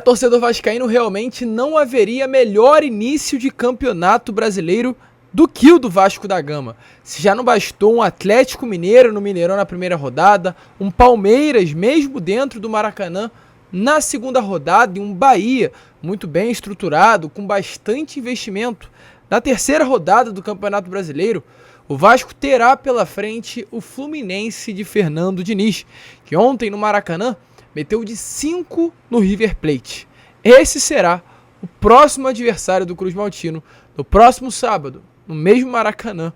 Torcedor vascaíno, realmente não haveria melhor início de campeonato brasileiro do que o do Vasco da Gama. Se já não bastou um Atlético Mineiro no Mineirão na primeira rodada, um Palmeiras mesmo dentro do Maracanã na segunda rodada e um Bahia muito bem estruturado, com bastante investimento na terceira rodada do Campeonato Brasileiro, o Vasco terá pela frente o Fluminense de Fernando Diniz, que ontem no Maracanã meteu de 5 no River Plate. Esse será o próximo adversário do Cruz Maltino no próximo sábado, no mesmo Maracanã,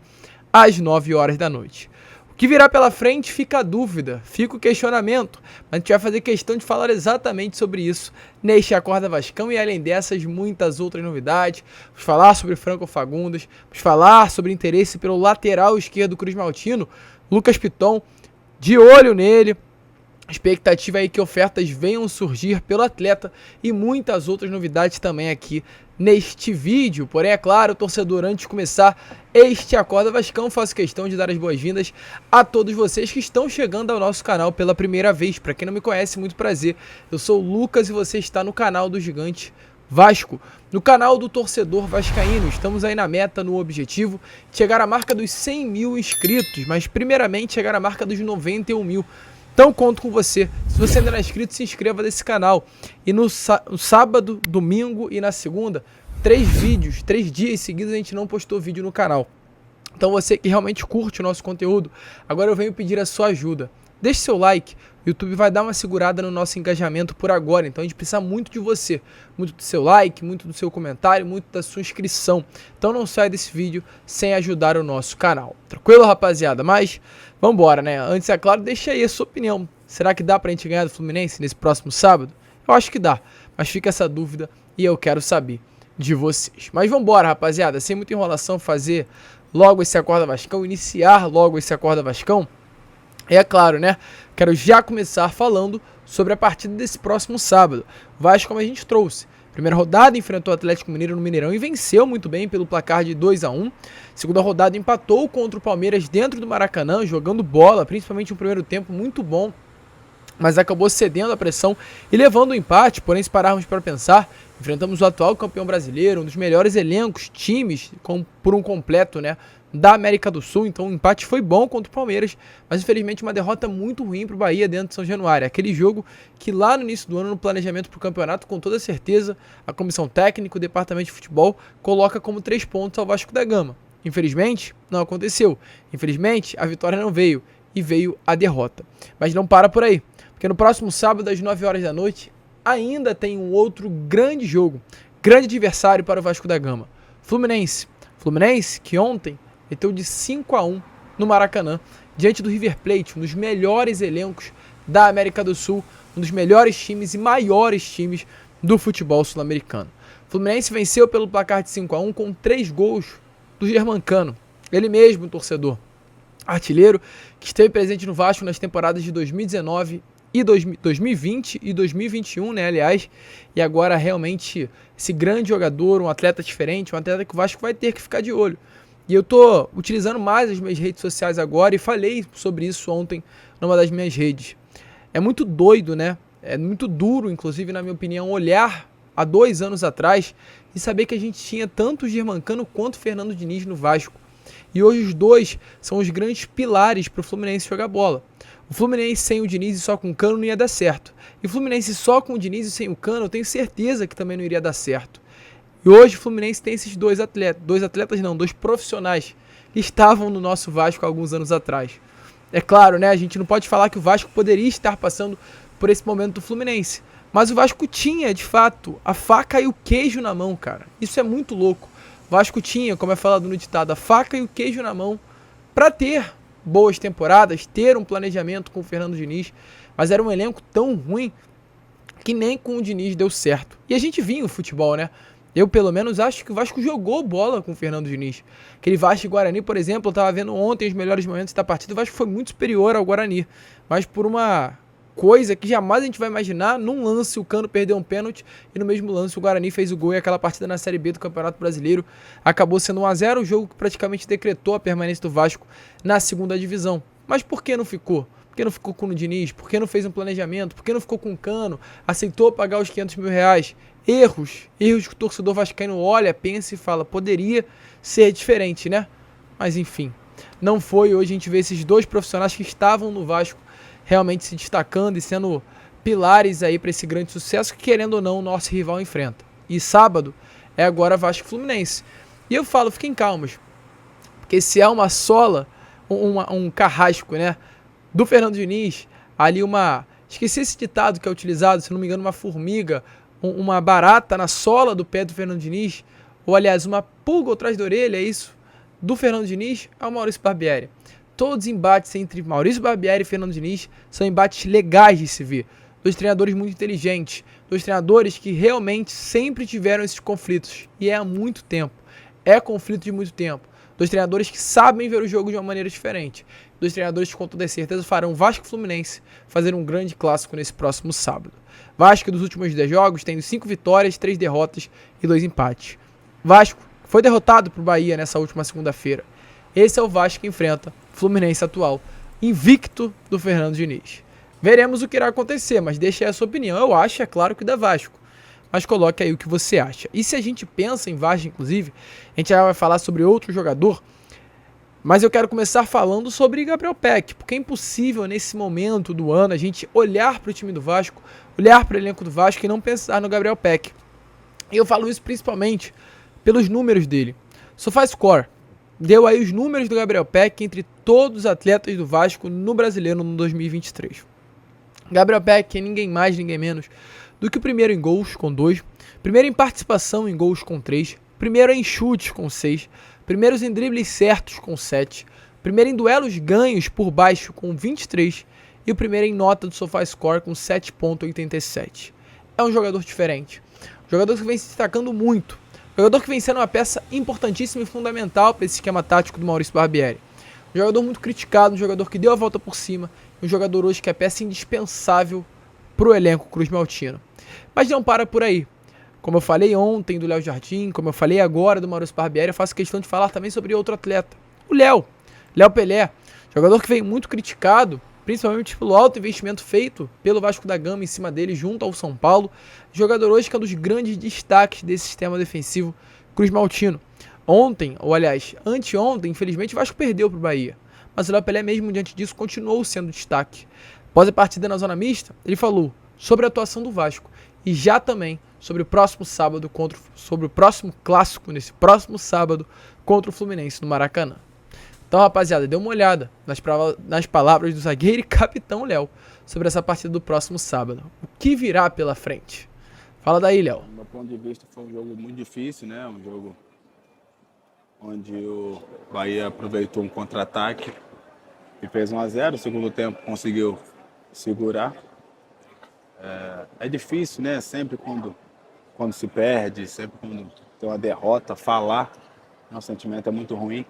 às 9 horas da noite. O que virá pela frente fica a dúvida, fica o questionamento, mas a gente vai fazer questão de falar exatamente sobre isso neste Acorda Vascão e além dessas muitas outras novidades. Vamos falar sobre Franco Fagundes, vamos falar sobre interesse pelo lateral esquerdo do Cruz Maltino, Lucas Piton, de olho nele. Expectativa aí que ofertas venham surgir pelo atleta e muitas outras novidades também aqui neste vídeo. Porém, é claro, torcedor, antes de começar este Acorda Vascão, faço questão de dar as boas-vindas a todos vocês que estão chegando ao nosso canal pela primeira vez. Para quem não me conhece, muito prazer. Eu sou o Lucas e você está no canal do Gigante Vasco, no canal do torcedor vascaíno. Estamos aí na meta, no objetivo de chegar à marca dos 100 mil inscritos, mas primeiramente chegar à marca dos 91 mil. Então conto com você. Se você ainda não é inscrito, se inscreva nesse canal. E no sábado, domingo e na segunda, 3 dias seguidos a gente não postou vídeo no canal. Então você que realmente curte o nosso conteúdo, agora eu venho pedir a sua ajuda. Deixe seu like, o YouTube vai dar uma segurada no nosso engajamento por agora, então a gente precisa muito de você, muito do seu like, muito do seu comentário, muito da sua inscrição. Então não saia desse vídeo sem ajudar o nosso canal. Tranquilo, rapaziada? Mas vambora, né? Antes, é claro, deixa aí a sua opinião. Será que dá pra gente ganhar do Fluminense nesse próximo sábado? Eu acho que dá, mas fica essa dúvida e eu quero saber de vocês. Mas vambora, rapaziada, sem muita enrolação, fazer logo esse Acorda Vascão, iniciar logo esse Acorda Vascão. E é claro, né? Quero já começar falando sobre a partida desse próximo sábado. O Vasco, como a gente trouxe, primeira rodada enfrentou o Atlético Mineiro no Mineirão e venceu muito bem pelo placar de 2-1. Segunda rodada empatou contra o Palmeiras dentro do Maracanã, jogando bola, principalmente no primeiro tempo, muito bom. Mas acabou cedendo a pressão e levando o empate. Porém, se pararmos para pensar, enfrentamos o atual campeão brasileiro, um dos melhores elencos, times, por um completo, né, da América do Sul. Então o empate foi bom contra o Palmeiras, mas infelizmente uma derrota muito ruim para o Bahia dentro de São Januário. Aquele jogo que lá no início do ano, no planejamento para o campeonato, com toda certeza, a comissão técnica, o departamento de futebol, coloca como 3 pontos ao Vasco da Gama. Infelizmente, não aconteceu. Infelizmente, a vitória não veio e veio a derrota. Mas não para por aí, porque no próximo sábado, às 9 horas da noite, ainda tem um outro grande jogo, grande adversário para o Vasco da Gama. Fluminense. Fluminense que ontem meteu de 5-1 no Maracanã, diante do River Plate, um dos melhores elencos da América do Sul, um dos melhores times e maiores times do futebol sul-americano. Fluminense venceu pelo placar de 5-1 com 3 gols do Germancano, ele mesmo, torcedor, artilheiro, que esteve presente no Vasco nas temporadas de 2019 e 2020 e 2021, né, aliás, e agora realmente esse grande jogador, um atleta diferente, um atleta que o Vasco vai ter que ficar de olho. E eu tô utilizando mais as minhas redes sociais agora e falei sobre isso ontem numa das minhas redes. É muito doido, né? É muito duro, inclusive, na minha opinião, olhar há 2 anos atrás e saber que a gente tinha tanto o Germancano quanto o Fernando Diniz no Vasco. E hoje os dois são os grandes pilares para o Fluminense jogar bola. O Fluminense sem o Diniz e só com o Cano não ia dar certo. E o Fluminense só com o Diniz e sem o Cano eu tenho certeza que também não iria dar certo. E hoje o Fluminense tem esses dois profissionais que estavam no nosso Vasco há alguns anos atrás. É claro, né, a gente não pode falar que o Vasco poderia estar passando por esse momento do Fluminense. Mas o Vasco tinha, de fato, a faca e o queijo na mão, cara. Isso é muito louco. O Vasco tinha, como é falado no ditado, a faca e o queijo na mão para ter boas temporadas, ter um planejamento com o Fernando Diniz. Mas era um elenco tão ruim que nem com o Diniz deu certo. E a gente vinha o futebol, né? Eu, pelo menos, acho que o Vasco jogou bola com o Fernando Diniz. Aquele Vasco e Guarani, por exemplo, eu estava vendo ontem os melhores momentos da partida, o Vasco foi muito superior ao Guarani. Mas por uma coisa que jamais a gente vai imaginar, num lance o Cano perdeu um pênalti e no mesmo lance o Guarani fez o gol e aquela partida na Série B do Campeonato Brasileiro acabou sendo 1-0, o jogo que praticamente decretou a permanência do Vasco na segunda divisão. Mas por que não ficou? Por que não ficou com o Diniz? Por que não fez um planejamento? Por que não ficou com o Cano? Aceitou pagar os 500 mil reais? Erros que o torcedor vascaíno olha, pensa e fala, poderia ser diferente, né? Mas enfim, não foi. Hoje a gente vê esses dois profissionais que estavam no Vasco realmente se destacando e sendo pilares aí para esse grande sucesso que, querendo ou não, o nosso rival enfrenta. E sábado é agora Vasco e Fluminense. E eu falo, fiquem calmos, porque se há uma sola, um carrasco, né, do Fernando Diniz, ali esqueci esse ditado que é utilizado, se não me engano, uma formiga, uma barata na sola do pé do Fernando Diniz, ou aliás, uma pulga atrás da orelha, é isso, do Fernando Diniz, é o Maurício Barbieri. Todos os embates entre Maurício Barbieri e Fernando Diniz são embates legais de se ver. Dois treinadores muito inteligentes, dois treinadores que realmente sempre tiveram esses conflitos, e é há muito tempo. É conflito de muito tempo. Dois treinadores que sabem ver o jogo de uma maneira diferente. Dois treinadores que, com toda certeza, farão Vasco e Fluminense fazer um grande clássico nesse próximo sábado. Vasco, dos últimos 10 jogos, tendo 5 vitórias, 3 derrotas e 2 empates. Vasco foi derrotado por Bahia nessa última segunda-feira. Esse é o Vasco que enfrenta Fluminense atual, invicto do Fernando Diniz. Veremos o que irá acontecer, mas deixe aí a sua opinião. Eu acho, é claro, que da Vasco. Mas coloque aí o que você acha. E se a gente pensa em Vasco, inclusive, a gente já vai falar sobre outro jogador, mas eu quero começar falando sobre Gabriel Peck, porque é impossível nesse momento do ano a gente olhar para o time do Vasco, olhar para o elenco do Vasco e não pensar no Gabriel Peck. E eu falo isso principalmente pelos números dele. SofaScore deu aí os números do Gabriel Peck entre todos os atletas do Vasco no Brasileiro no 2023. Gabriel Peck é ninguém mais, ninguém menos do que o primeiro em gols, com 2, primeiro em participação em gols, com 3, primeiro em chutes, com 6, primeiros em dribles certos, com 7, primeiro em duelos ganhos por baixo, com 23, e o primeiro em nota do SofaScore, com 7,87. É um jogador diferente, um jogador que vem se destacando muito, um jogador que vem sendo uma peça importantíssima e fundamental para esse esquema tático do Maurício Barbieri. Um jogador muito criticado, um jogador que deu a volta por cima, um jogador hoje que é peça indispensável para o elenco cruz-maltino. Mas não para por aí. Como eu falei ontem do Léo Jardim, como eu falei agora do Maurício Barbieri, eu faço questão de falar também sobre outro atleta, o Léo Pelé, jogador que veio muito criticado, principalmente pelo alto investimento feito pelo Vasco da Gama em cima dele junto ao São Paulo, jogador hoje que é um dos grandes destaques desse sistema defensivo cruz-maltino. Ontem, ou aliás, anteontem, infelizmente o Vasco perdeu para o Bahia, mas o Léo Pelé mesmo diante disso continuou sendo destaque. Após a partida na zona mista, ele falou sobre a atuação do Vasco e já também sobre o próximo sábado sobre o próximo clássico nesse próximo sábado contra o Fluminense no Maracanã. Então, rapaziada, dê uma olhada nas palavras do zagueiro e capitão Léo sobre essa partida do próximo sábado. O que virá pela frente? Fala daí, Léo. Do meu ponto de vista, foi um jogo muito difícil, né? Um jogo onde o Bahia aproveitou um contra-ataque e fez 1-0. No segundo tempo conseguiu segurar. É difícil, né? Sempre quando se perde, sempre quando tem uma derrota, falar, o sentimento é muito ruim.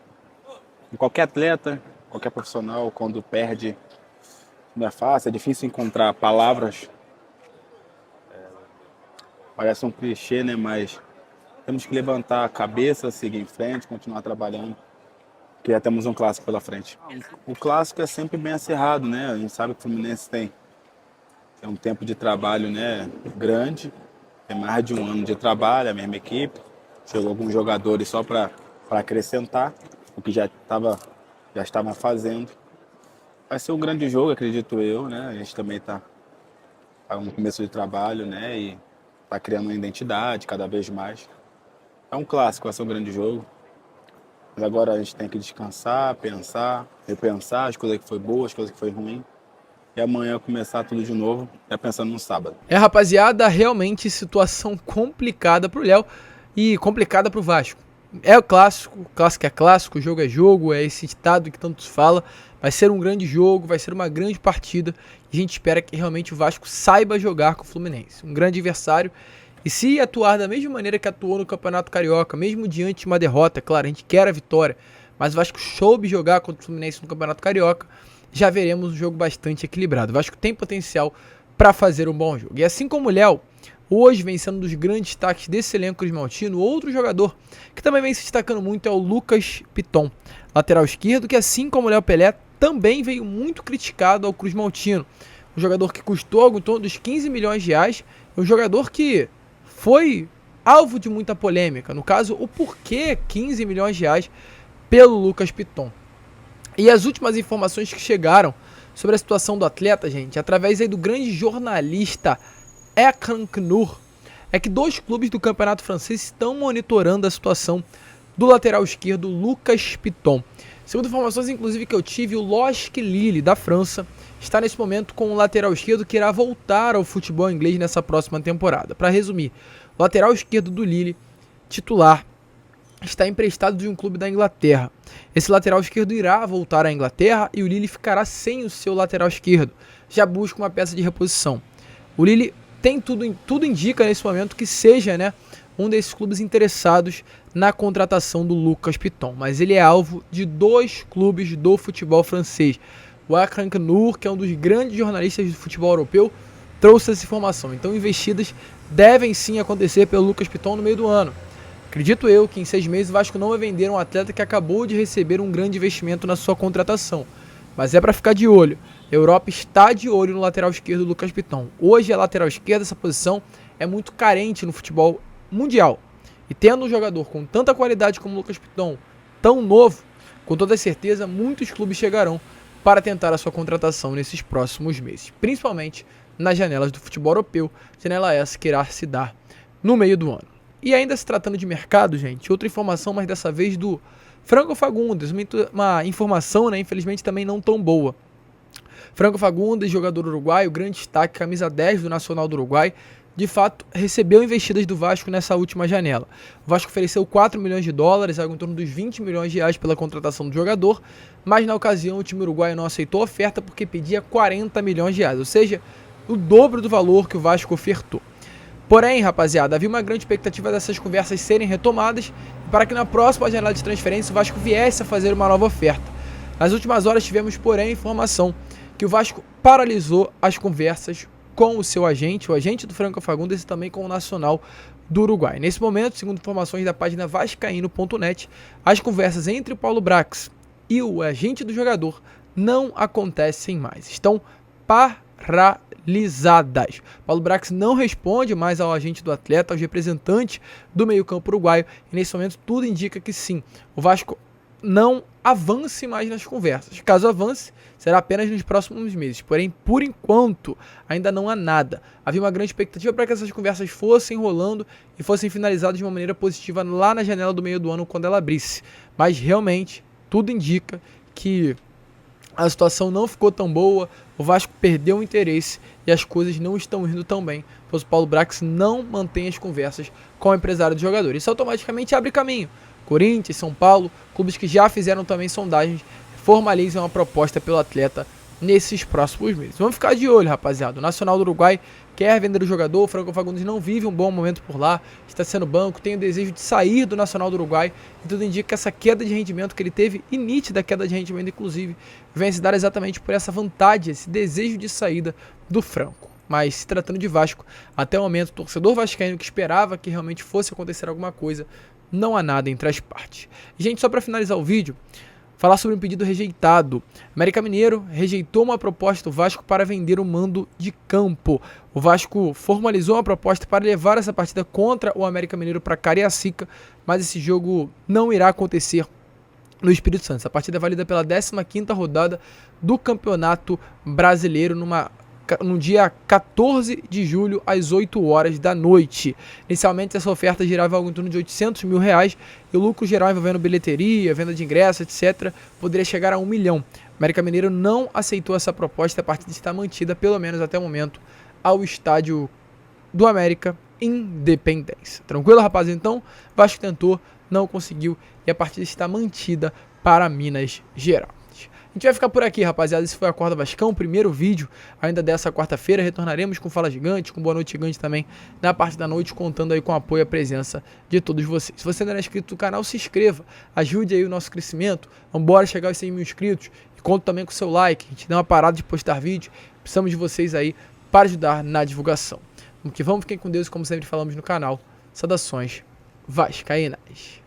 E qualquer atleta, qualquer profissional, quando perde, não é fácil, é difícil encontrar palavras. Parece um clichê, né? Mas temos que levantar a cabeça, seguir em frente, continuar trabalhando, porque já temos um clássico pela frente. O clássico é sempre bem acirrado, né? A gente sabe que o Fluminense tem um tempo de trabalho, né, grande, tem mais de um ano de trabalho, a mesma equipe, chegou alguns jogadores só para acrescentar o que já estavam fazendo. Vai ser um grande jogo, acredito eu, né? A gente também está no começo de trabalho, né, e está criando uma identidade cada vez mais. É um clássico, vai ser um grande jogo. Mas agora a gente tem que descansar, pensar, repensar as coisas que foi boas, as coisas que foi ruim. E amanhã começar tudo de novo, já pensando no sábado. Rapaziada, realmente situação complicada pro Léo e complicada pro Vasco. É o clássico é clássico, o jogo é jogo, é esse ditado que tanto se fala. Vai ser um grande jogo, vai ser uma grande partida e a gente espera que realmente o Vasco saiba jogar com o Fluminense. Um grande adversário e se atuar da mesma maneira que atuou no Campeonato Carioca, mesmo diante de uma derrota, claro, a gente quer a vitória, mas o Vasco soube jogar contra o Fluminense no Campeonato Carioca, já veremos um jogo bastante equilibrado. O Vasco tem potencial para fazer um bom jogo. E assim como o Léo, hoje vem sendo um dos grandes destaques desse elenco cruz-maltino, outro jogador que também vem se destacando muito é o Lucas Piton, lateral esquerdo, que assim como o Léo Pelé, também veio muito criticado ao Cruz Maltino. Um jogador que custou algo em torno dos 15 milhões de reais, um jogador que foi alvo de muita polêmica. No caso, o porquê 15 milhões de reais pelo Lucas Piton. E as últimas informações que chegaram sobre a situação do atleta, gente, através aí do grande jornalista Ekran Knur, é que 2 clubes do campeonato francês estão monitorando a situação do lateral esquerdo Lucas Piton. Segundo informações, inclusive, que eu tive, o LOSC Lille, da França, está nesse momento com um lateral esquerdo que irá voltar ao futebol inglês nessa próxima temporada. Para resumir, o lateral esquerdo do Lille, titular, está emprestado de um clube da Inglaterra. Esse lateral esquerdo irá voltar à Inglaterra e o Lille ficará sem o seu lateral esquerdo. Já busca uma peça de reposição. O Lille tem tudo indica nesse momento que seja, né, um desses clubes interessados na contratação do Lucas Piton, mas ele é alvo de 2 clubes do futebol francês. O Ekran Knur, que é um dos grandes jornalistas do futebol europeu, trouxe essa informação. Então, investidas devem sim acontecer pelo Lucas Piton no meio do ano. Acredito eu que em 6 meses o Vasco não vai vender um atleta que acabou de receber um grande investimento na sua contratação. Mas é para ficar de olho. A Europa está de olho no lateral esquerdo do Lucas Piton. Hoje a lateral esquerda, essa posição, é muito carente no futebol mundial. E tendo um jogador com tanta qualidade como o Lucas Piton, tão novo, com toda certeza muitos clubes chegarão para tentar a sua contratação nesses próximos meses. Principalmente nas janelas do futebol europeu, janela essa que irá se dar no meio do ano. E ainda se tratando de mercado, gente, outra informação, mas dessa vez do Franco Fagundes, uma informação, né, infelizmente também não tão boa. Franco Fagundes, jogador uruguaio, grande destaque, camisa 10 do Nacional do Uruguai, de fato recebeu investidas do Vasco nessa última janela. O Vasco ofereceu 4 milhões de dólares, algo em torno dos 20 milhões de reais pela contratação do jogador, mas na ocasião o time uruguaio não aceitou a oferta porque pedia 40 milhões de reais, ou seja, o dobro do valor que o Vasco ofertou. Porém, rapaziada, havia uma grande expectativa dessas conversas serem retomadas para que na próxima janela de transferência o Vasco viesse a fazer uma nova oferta. Nas últimas horas tivemos, porém, informação que o Vasco paralisou as conversas com o seu agente, o agente do Franco Fagundes e também com o Nacional do Uruguai. Nesse momento, segundo informações da página vascaíno.net, as conversas entre o Paulo Brax e o agente do jogador não acontecem mais. Estão paralisadas. Paulo Brax não responde mais ao agente do atleta, aos representantes do meio-campo uruguaio, e nesse momento tudo indica que sim, o Vasco não avance mais nas conversas. Caso avance, será apenas nos próximos meses. Porém, por enquanto, ainda não há nada. Havia uma grande expectativa para que essas conversas fossem rolando e fossem finalizadas de uma maneira positiva lá na janela do meio do ano, quando ela abrisse. Mas, realmente, tudo indica que a situação não ficou tão boa, o Vasco perdeu o interesse e as coisas não estão indo tão bem, pois o Paulo Brax não mantém as conversas com o empresário do jogador. Isso automaticamente abre caminho. Corinthians, São Paulo, clubes que já fizeram também sondagens, formalizam a proposta pelo atleta nesses próximos meses. Vamos ficar de olho, rapaziada. O Nacional do Uruguai quer vender o jogador, o Franco Fagundes não vive um bom momento por lá, está sendo banco, tem o desejo de sair do Nacional do Uruguai, e tudo indica que essa queda de rendimento que ele teve, e nítida queda de rendimento inclusive, vem se dar exatamente por essa vontade, esse desejo de saída do Franco. Mas se tratando de Vasco, até o momento, o torcedor vascaíno que esperava que realmente fosse acontecer alguma coisa, não há nada entre as partes. E, gente, só para finalizar o vídeo, falar sobre um pedido rejeitado. América Mineiro rejeitou uma proposta do Vasco para vender o mando de campo. O Vasco formalizou uma proposta para levar essa partida contra o América Mineiro para Cariacica, mas esse jogo não irá acontecer no Espírito Santo. Essa partida é válida pela 15ª rodada do Campeonato Brasileiro, no dia 14 de julho, às 8 horas da noite. Inicialmente, essa oferta girava algo em torno de R$800 mil, e o lucro geral envolvendo bilheteria, venda de ingressos, etc., poderia chegar a R$1 milhão. O América Mineiro não aceitou essa proposta, a partida está mantida, pelo menos até o momento, ao estádio do América Independência. Tranquilo, rapaziada? Então, Vasco tentou, não conseguiu, e a partida está mantida para Minas Gerais. A gente vai ficar por aqui, rapaziada. Esse foi a Acorda Vascão, o primeiro vídeo ainda dessa quarta-feira. Retornaremos com Fala Gigante, com Boa Noite Gigante também na parte da noite, contando aí com o apoio e a presença de todos vocês. Se você ainda não é inscrito no canal, se inscreva, ajude aí o nosso crescimento. Vambora chegar aos 100 mil inscritos, e conto também com o seu like. A gente deu uma parada de postar vídeo, precisamos de vocês aí para ajudar na divulgação. Vamos que vamos, fiquem com Deus, como sempre falamos no canal. Saudações vascaínas.